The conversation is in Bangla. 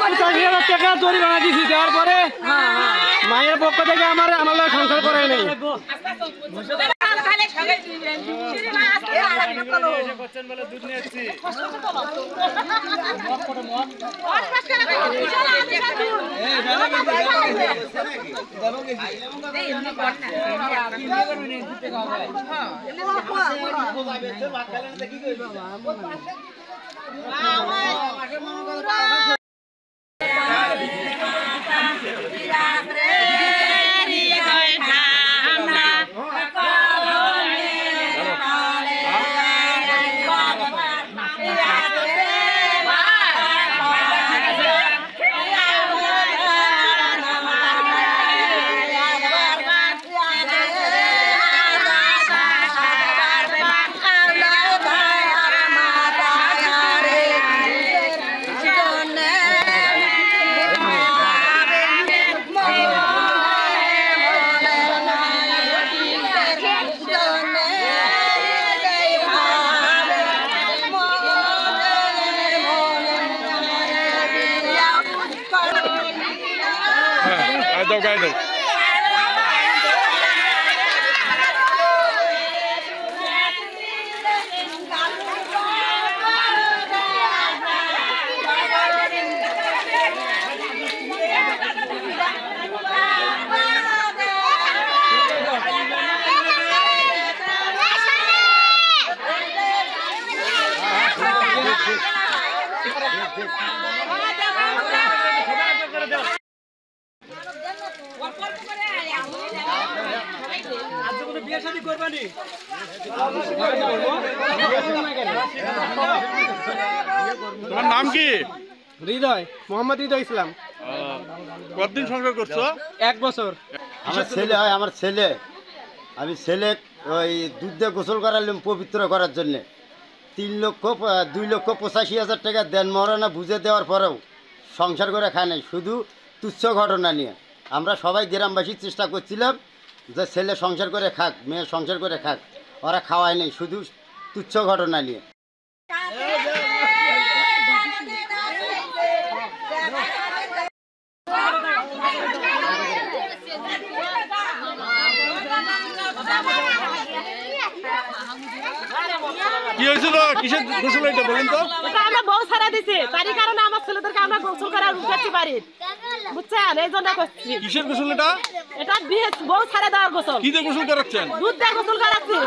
85,000 টাকা জরিমানা দিছি, দেওয়ার পরে মায়ের পক্ষ থেকে আমার সংসার করাই নাই। তোমার নাম কি? হৃদয়, মোহাম্মদ হৃদয় ইসলাম। কতদিন সংসার করছো? 1 বছর। আমার ছেলে হয়, আমার ছেলে, আমি ছেলে ওই দুধ দিয়ে গোসল করালাম পবিত্র করার জন্যে। 2,85,000 টাকা দেন মহারণা বুঝে দেওয়ার পরেও সংসার করে খায় নাই, শুধু তুচ্ছ ঘটনা নিয়ে। আমরা সবাই গ্রামবাসী চেষ্টা করছিলাম যে ছেলে সংসার করে খাক, মেয়ে সংসার করে খাক, ওরা খাওয়ায় নেই, শুধু তুচ্ছ ঘটনা নিয়ে। কি হয়েছিল? কিসের গোসল এটা বলেন তো? আমরা বউ ছাড়া দিছি, তারই কারণে আমার ছেলেদেরকে আমরা গোসল করা উঠাচ্ছি বাড়ি, বুঝছেন? এই জন্য করছি। কিসের গোসল এটা? এটা বিয়ে বউ ছাড়া দেওয়ার গোসল। কি দিয়ে গোসল করাচ্ছেন? দুধ দিয়ে গোসল করাচ্ছি।